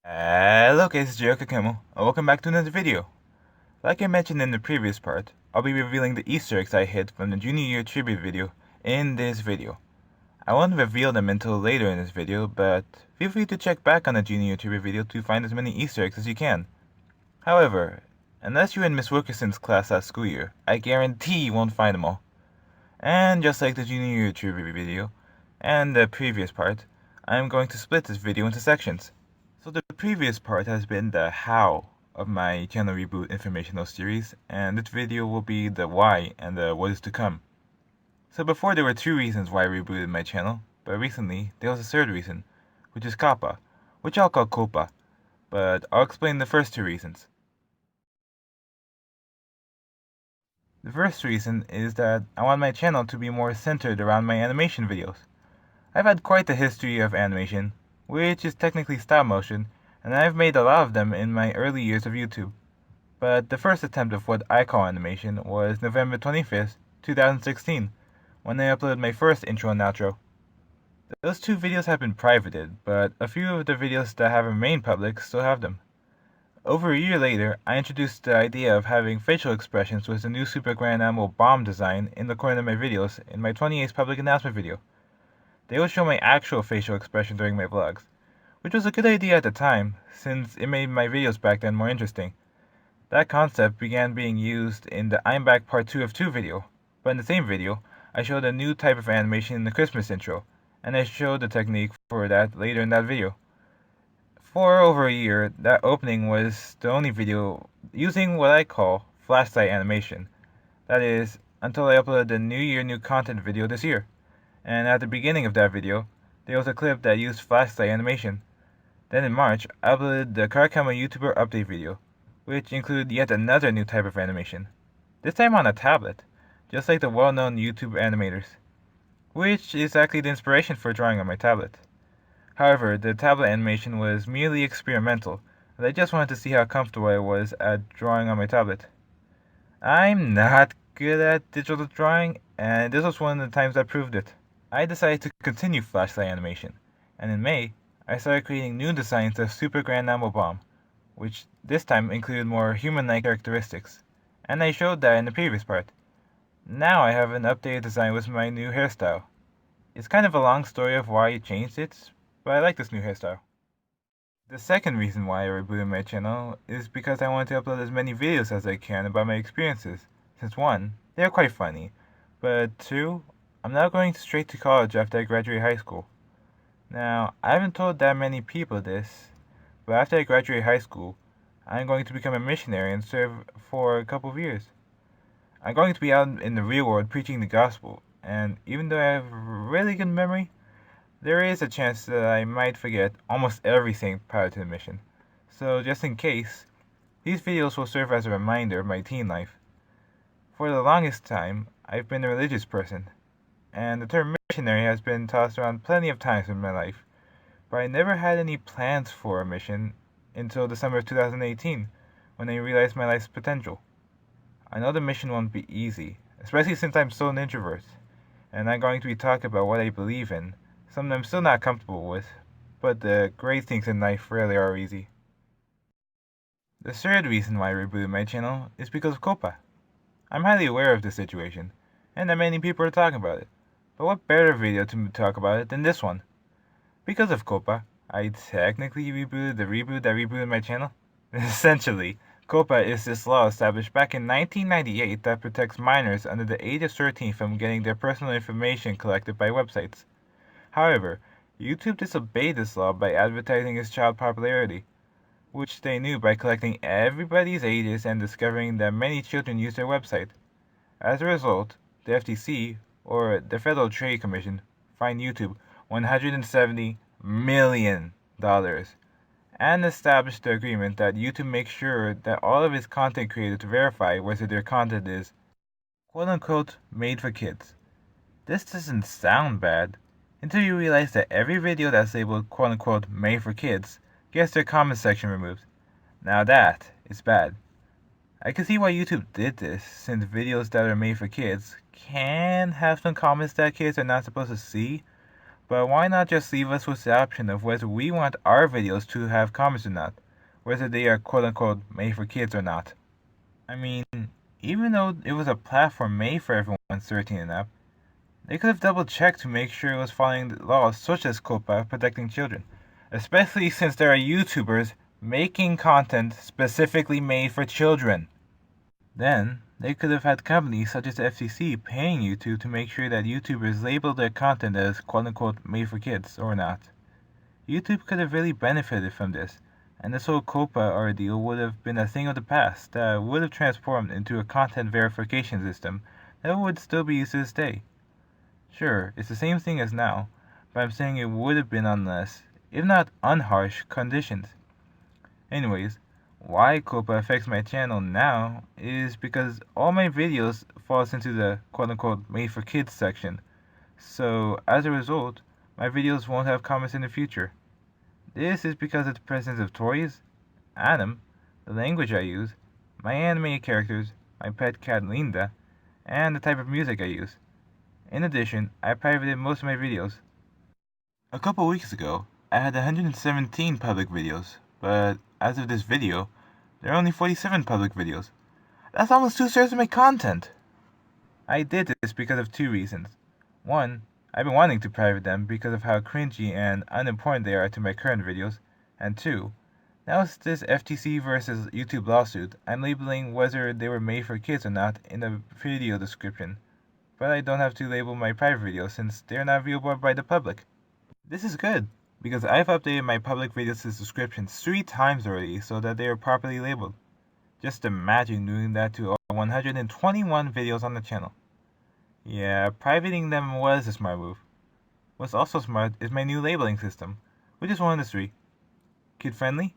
Hello guys, it's Jiro and welcome back to another video. Like I mentioned in the previous part, I'll be revealing the Easter eggs I hid from the Junior Year tribute video in this video. I won't reveal them until later in this video, but feel free to check back on the Junior Year tribute video to find as many Easter eggs as you can. However, unless you're in Miss Wilkerson's class last school year, I guarantee you won't find them all. And just like the Junior Year tribute video and the previous part, I'm going to split this video into sections. So the previous part has been the how of my channel Reboot informational series, and this video will be the why and the what is to come. So before there were two reasons why I rebooted my channel, but recently there was a third reason, which is kappa, which I'll call Copa, but I'll explain the first two reasons. The first reason is that I want my channel to be more centered around my animation videos. I've had quite a history of animation, which is technically stop motion, and I've made a lot of them in my early years of YouTube. But the first attempt of what I call animation was November 25th, 2016, when I uploaded my first intro and outro. Those two videos have been privated, but a few of the videos that have remained public still have them. Over a year later, I introduced the idea of having facial expressions with the new Super Grand Animal bomb design in the corner of my videos in my 28th public announcement video. They would show my actual facial expression during my vlogs, which was a good idea at the time, since it made my videos back then more interesting. That concept began being used in the I'm Back Part 2 of 2 video, but in the same video, I showed a new type of animation in the Christmas intro, and I showed the technique for that later in that video. For over a year, that opening was the only video using what I call flashlight animation. That is, until I uploaded the New Year New Content video this year. And at the beginning of that video, there was a clip that used flashlight animation. Then in March, I uploaded the Karakama YouTuber update video, which included yet another new type of animation. This time on a tablet, just like the well-known YouTube animators, which is actually the inspiration for drawing on my tablet. However, the tablet animation was merely experimental, and I just wanted to see how comfortable I was at drawing on my tablet. I'm not good at digital drawing, and this was one of the times that proved it. I decided to continue flashlight animation, and in May, I started creating new designs of Super Grand Animal Bomb, which this time included more human-like characteristics, and I showed that in the previous part. Now I have an updated design with my new hairstyle. It's kind of a long story of why I changed it, but I like this new hairstyle. The second reason why I rebooted my channel is because I wanted to upload as many videos as I can about my experiences, since one, they are quite funny, but two, I'm now going straight to college after I graduate high school. Now, I haven't told that many people this, but after I graduate high school, I'm going to become a missionary and serve for a couple of years. I'm going to be out in the real world preaching the gospel, and even though I have really good memory, there is a chance that I might forget almost everything prior to the mission. So just in case, these videos will serve as a reminder of my teen life. For the longest time, I've been a religious person, and the term missionary has been tossed around plenty of times in my life, but I never had any plans for a mission until the summer of 2018, when I realized my life's potential. I know the mission won't be easy, especially since I'm still an introvert, and I'm going to be talking about what I believe in, something I'm still not comfortable with, but the great things in life rarely are easy. The third reason why I rebooted my channel is because of Copa. I'm highly aware of the situation, and that many people are talking about it. But what better video to talk about it than this one? Because of Copa, I technically rebooted the reboot that rebooted my channel. Essentially, Copa is this law established back in 1998 that protects minors under the age of 13 from getting their personal information collected by websites. However, YouTube disobeyed this law by advertising its child popularity, which they knew by collecting everybody's ages and discovering that many children use their website. As a result, the FTC, or the Federal Trade Commission, fined YouTube $170 million and established the agreement that YouTube makes sure that all of its content creators verify whether their content is quote-unquote made for kids. This doesn't sound bad until you realize that every video that's labeled quote-unquote made for kids gets their comment section removed. Now that is bad. I can see why YouTube did this, since videos that are made for kids can have some comments that kids are not supposed to see, But why not just leave us with the option of whether we want our videos to have comments or not, whether they are quote unquote made for kids or not? I mean, even though it was a platform made for everyone 13 and up, they could have double checked to make sure it was following the laws such as COPPA protecting children, especially since there are YouTubers making content specifically made for children. Then, they could have had companies such as the FCC paying YouTube to make sure that YouTubers label their content as quote unquote made for kids or not. YouTube could have really benefited from this, and this whole COPPA ordeal would have been a thing of the past that would have transformed into a content verification system that would still be used to this day. Sure, it's the same thing as now, but I'm saying it would have been on less, if not unharsh, conditions. Anyways, why COPPA affects my channel now is because all my videos falls into the quote-unquote made for kids section. So, as a result, my videos won't have comments in the future. This is because of the presence of toys, Adam, the language I use, my animated characters, my pet cat Linda, and the type of music I use. In addition, I privated most of my videos. A couple weeks ago, I had 117 public videos, but as of this video, there are only 47 public videos. That's almost 2/3 of my content! I did this because of two reasons. One, I've been wanting to private them because of how cringy and unimportant they are to my current videos, and two, now with this FTC versus YouTube lawsuit, I'm labeling whether they were made for kids or not in the video description, but I don't have to label my private videos since they're not viewable by the public. This is good, because I've updated my public videos descriptions 3 times already so that they are properly labeled. Just imagine doing that to all 121 videos on the channel. Yeah, privating them was a smart move. What's also smart is my new labeling system, which is one of the 3. Kid-friendly,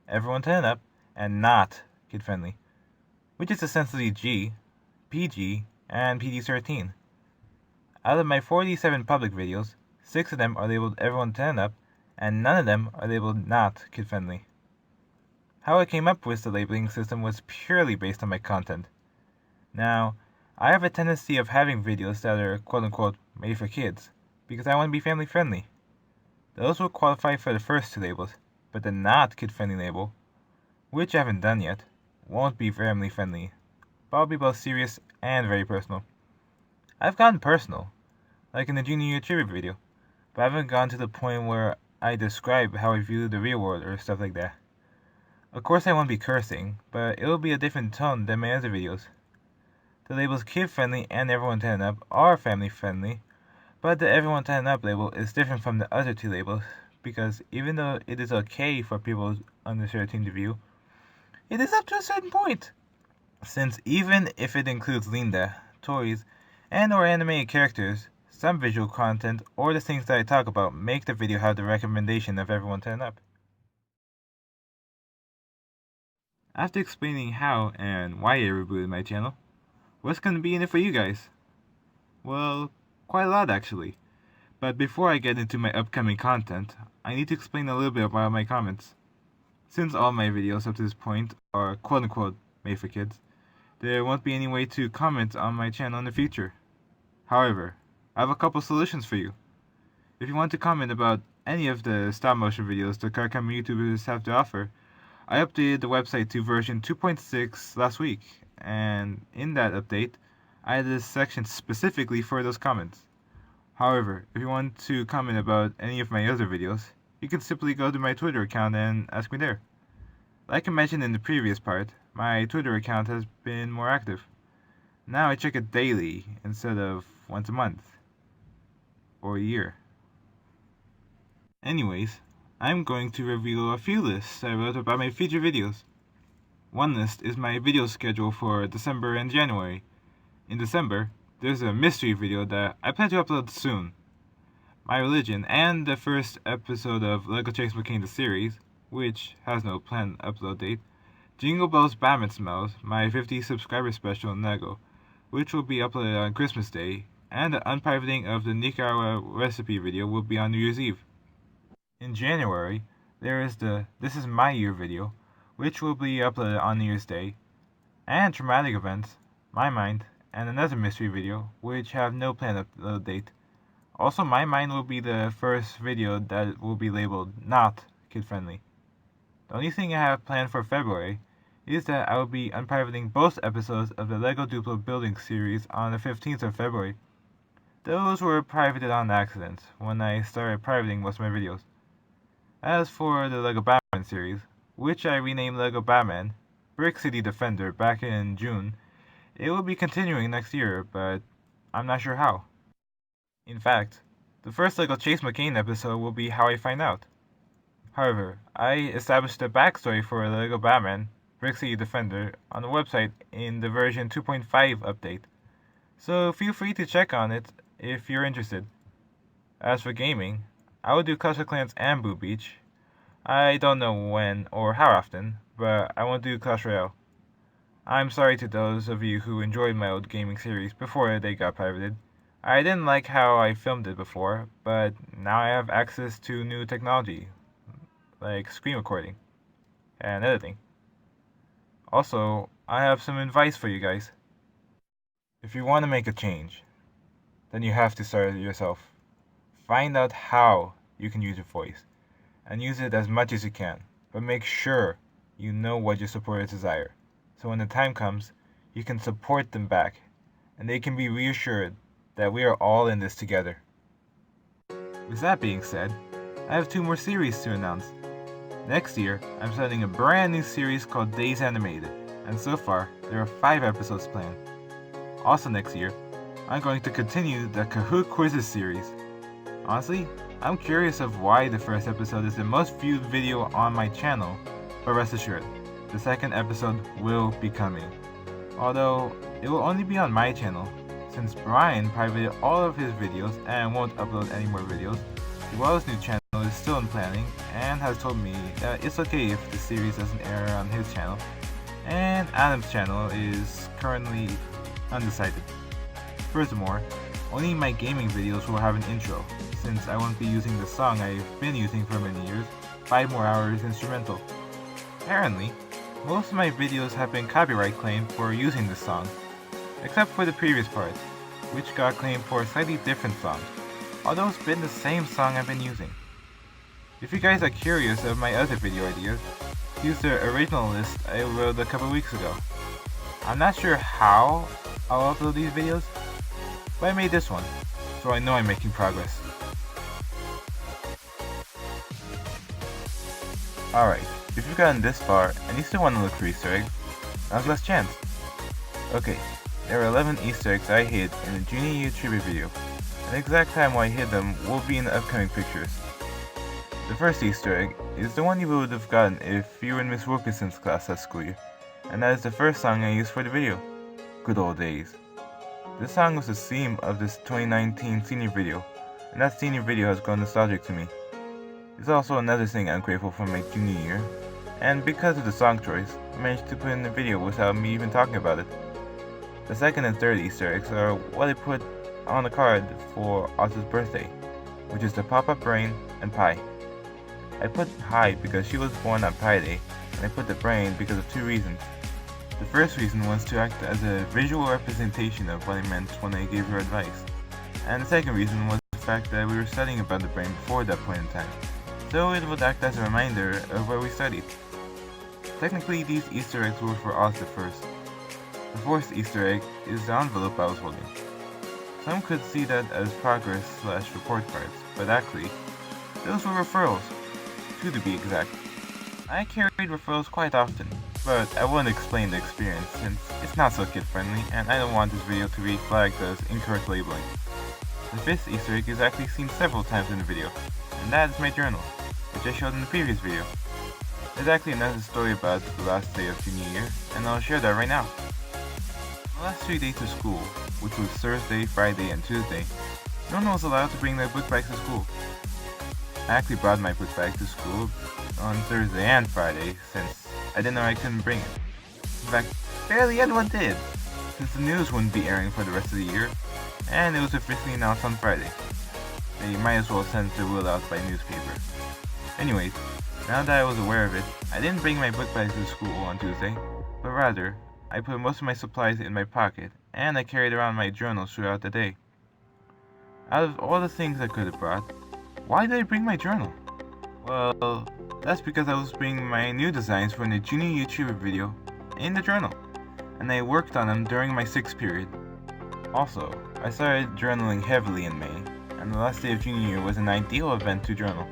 everyone 10 and up, and not kid-friendly, which is essentially G, PG, and PG-13. Out of my 47 public videos, 6 of them are labeled everyone 10 and up, and none of them are labeled not kid-friendly. How I came up with the labeling system was purely based on my content. Now, I have a tendency of having videos that are quote-unquote made for kids, because I want to be family friendly. Those will qualify for the first 2 labels, but the not kid-friendly label, which I haven't done yet, won't be family friendly, but I'll be both serious and very personal. I've gotten personal, like in the junior year tribute video, but I haven't gone to the point where I describe how I view the real world or stuff like that. Of course I won't be cursing, but it'll be a different tone than my other videos. The labels kid-friendly and everyone 10 and up are family-friendly, but the everyone 10 and up label is different from the other 2 labels, because even though it is okay for people under 13 to view, it is up to a certain point. Since even if it includes Linda, toys, and or animated characters, some visual content or the things that I talk about make the video have the recommendation of everyone 10 up. After explaining how and why I rebooted my channel, what's going to be in it for you guys? Well, quite a lot actually. But before I get into my upcoming content, I need to explain a little bit about my comments. Since all my videos up to this point are quote-unquote made for kids, there won't be any way to comment on my channel in the future. However, I have a couple solutions for you. If you want to comment about any of the stop motion videos the car camera YouTubers have to offer, I updated the website to version 2.6 last week, and in that update, I added a section specifically for those comments. However, if you want to comment about any of my other videos, you can simply go to my Twitter account and ask me there. Like I mentioned in the previous part, my Twitter account has been more active. Now I check it daily instead of once a month. Or a year. Anyways, I'm going to reveal a few lists I wrote about my future videos. One list is my video schedule for December and January. In December, there's a mystery video that I plan to upload soon. My religion and the first episode of LEGO Chase McCain the series, which has no planned upload date. Jingle Bells Batman Smells, my 50 subscriber special in LEGO, which will be uploaded on Christmas Day, and the unprivating of the Nicaragua recipe video will be on New Year's Eve. In January, there is the This Is My Year video, which will be uploaded on New Year's Day, and Traumatic Events, My Mind, and another mystery video, which have no planned upload date. Also, my mine will be the first video that will be labeled not kid-friendly. The only thing I have planned for February is that I will be unprivating both episodes of the LEGO Duplo building series on the 15th of February. Those were privated on accident when I started privating most of my videos. As for the LEGO Batman series, which I renamed LEGO Batman Brick City Defender back in June, it will be continuing next year, but I'm not sure how. In fact, the first LEGO Chase McCain episode will be how I find out. However, I established a backstory for LEGO Batman Brick City Defender on the website in the version 2.5 update, so feel free to check on it if you're interested. As for gaming, I will do Clash of Clans and Boo Beach. I don't know when or how often, but I won't do Clash Royale. I'm sorry to those of you who enjoyed my old gaming series before they got privated. I didn't like how I filmed it before, but now I have access to new technology, like screen recording and editing. Also, I have some advice for you guys. If you want to make a change, then you have to start it yourself. Find out how you can use your voice, and use it as much as you can, but make sure you know what your supporters desire, so when the time comes, you can support them back, and they can be reassured that we are all in this together. With that being said, I have 2 more series to announce. Next year, I'm starting a brand new series called Days Animated, and so far, there are 5 episodes planned. Also next year, I'm going to continue the Kahoot Quizzes series. Honestly, I'm curious of why the first episode is the most viewed video on my channel, but rest assured, the second episode will be coming. Although, it will only be on my channel, since Brian privated all of his videos and won't upload any more videos. Joel's new channel is still in planning and has told me that it's okay if the series doesn't air on his channel, and Adam's channel is currently undecided. Furthermore, only my gaming videos will have an intro, since I won't be using the song I've been using for many years, 5 More Hours Instrumental. Apparently, most of my videos have been copyright claimed for using this song, except for the previous part, which got claimed for a slightly different song, although it's been the same song I've been using. If you guys are curious of my other video ideas, use the original list I wrote a couple weeks ago. I'm not sure how I'll upload these videos, but I made this one, so I know I'm making progress. Alright, if you've gotten this far and you still want to look for Easter eggs, now's last chance. Okay, there are 11 Easter eggs I hid in the junior year tribute video, and the exact time where I hid them will be in the upcoming pictures. The first Easter egg is the one you would have gotten if you were in Miss Wilkinson's class last school year, and that is the first song I used for the video, Good Old Days. This song was the theme of this 2019 senior video, and that senior video has grown nostalgic to me. It's also another thing I'm grateful for my junior year, and because of the song choice, I managed to put in the video without me even talking about it. The second and third Easter eggs are what I put on the card for Oz's birthday, which is the pop-up brain and pie. I put pie because she was born on Pie Day, and I put the brain because of 2 reasons. The first reason was to act as a visual representation of what I meant when I gave her advice, and the second reason was the fact that we were studying about the brain before that point in time, so it would act as a reminder of where we studied. Technically, these Easter eggs were for Oz the first. The fourth Easter egg is the envelope I was holding. Some could see that as progress/report cards, but actually, those were referrals, 2 to be exact. I carried referrals quite often, but I won't explain the experience since it's not so kid-friendly and I don't want this video to be flagged as incorrect labeling. The fifth Easter egg is actually seen several times in the video, and that is my journal, which I showed in the previous video. There's actually another story about the last day of junior year, and I'll share that right now. The last 3 days of school, which was Thursday, Friday, and Tuesday, no one was allowed to bring their book bags to school. I actually brought my book bag to school on Thursday and Friday, since I didn't know I couldn't bring it. In fact, barely anyone did, since the news wouldn't be airing for the rest of the year, and it was officially announced on Friday. They might as well send the rule out by newspaper. Anyways, now that I was aware of it, I didn't bring my book bag to school on Tuesday, but rather, I put most of my supplies in my pocket, and I carried around my journals throughout the day. Out of all the things I could have brought, why did I bring my journal? Well, that's because I was bringing my new designs for the junior YouTuber video in the journal, and I worked on them during my 6th period. Also, I started journaling heavily in May, and the last day of junior year was an ideal event to journal.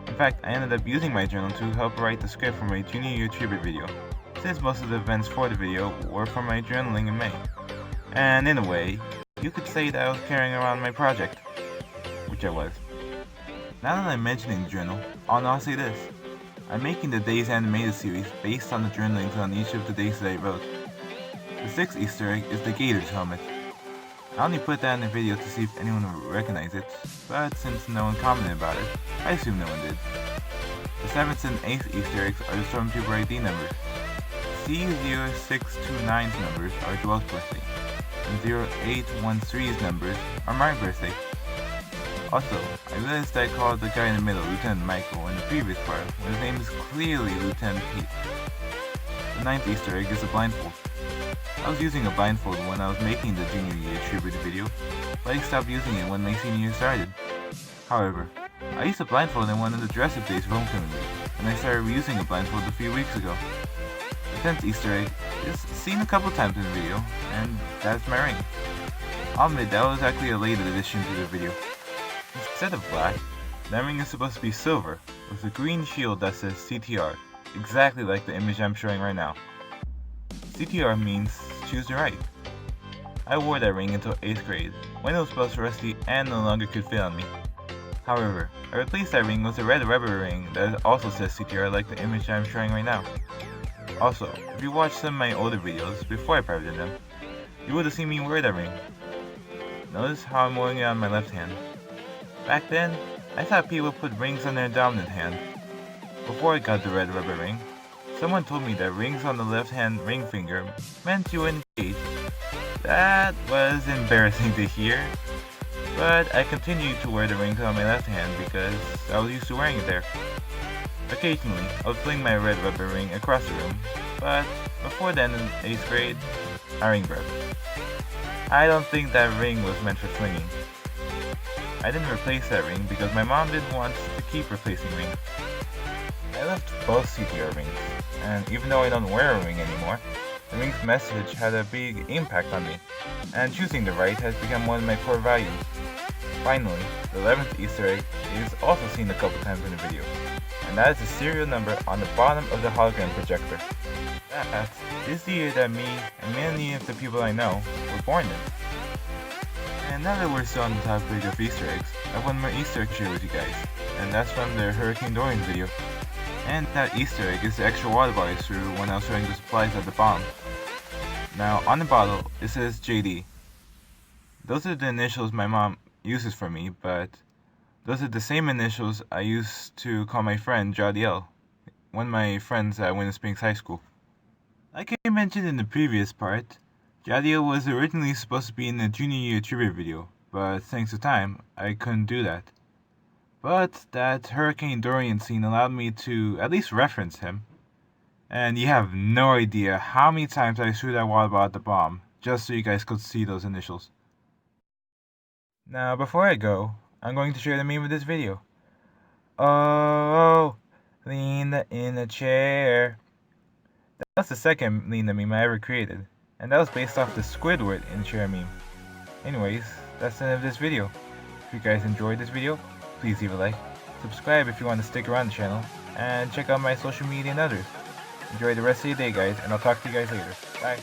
In fact, I ended up using my journal to help write the script for my junior YouTuber video, since most of the events for the video were from my journaling in May. And in a way, you could say that I was carrying around my project, which I was. Now that I'm mentioning the journal, I'll now say this. I'm making the Days animated series based on the journalings on each of the days that I wrote. The 6th Easter egg is the Gator's helmet. I only put that in the video to see if anyone would recognize it, but since no one commented about it, I assume no one did. The 7th and 8th Easter eggs are the Stormtrooper ID numbers. C0629's numbers are Joel's birthday, and 0813's numbers are my birthday. Also, I realized that I called the guy in the middle Lieutenant Michael in the previous part, when his name is clearly Lieutenant Pete. The 9th Easter egg is a blindfold. I was using a blindfold when I was making the junior year tribute video, but I stopped using it when my senior year started. However, I used a blindfold in one of the dress-up days of homecoming week, and I started reusing a blindfold a few weeks ago. The 10th Easter egg is seen a couple times in the video, and that's my ring. I'll admit that was actually a late addition to the video. Instead of black, that ring is supposed to be silver, with a green shield that says CTR, exactly like the image I'm showing right now. CTR means choose the right. I wore that ring until 8th grade, when it was both rusty and no longer could fit on me. However, I replaced that ring with a red rubber ring that also says CTR like the image I'm showing right now. Also, if you watched some of my older videos before I pirated them, you would have seen me wear that ring. Notice how I'm wearing it on my left hand. Back then, I thought people put rings on their dominant hand. Before I got the red rubber ring, someone told me that rings on the left hand ring finger meant you were engaged. That was embarrassing to hear, but I continued to wear the rings on my left hand because I was used to wearing it there. Occasionally, I would fling my red rubber ring across the room, but before then in 8th grade, I ring broke. I don't think that ring was meant for flinging. I didn't replace that ring because my mom didn't want to keep replacing rings. I left both CTR rings, and even though I don't wear a ring anymore, the ring's message had a big impact on me, and choosing the right has become one of my core values. Finally, the 11th Easter egg is also seen a couple times in the video, and that is the serial number on the bottom of the hologram projector. That is the year that me and many of the people I know were born in. And now that we're still on the topic of Easter eggs, I have one more Easter egg to share with you guys, and that's from the Hurricane Dorian video. And that Easter egg is the extra water bottle I threw when I was showing the supplies at the bomb. Now, on the bottle, it says JD. Those are the initials my mom uses for me, but those are the same initials I used to call my friend Jadiel, one of my friends at Winter Springs High School. Like I mentioned in the previous part, Jadiel was originally supposed to be in the junior year tribute video, but thanks to time, I couldn't do that. But that Hurricane Dorian scene allowed me to at least reference him. And you have no idea how many times I threw that water bottle at the bomb, just so you guys could see those initials. Now, before I go, I'm going to share the meme of this video. Oh, Lena in a chair. That's the second Lena meme I ever created, and that was based off the Squidward in chair meme. Anyways, that's the end of this video. If you guys enjoyed this video, please leave a like, subscribe if you want to stick around the channel, and check out my social media and others. Enjoy the rest of your day, guys, and I'll talk to you guys later. Bye.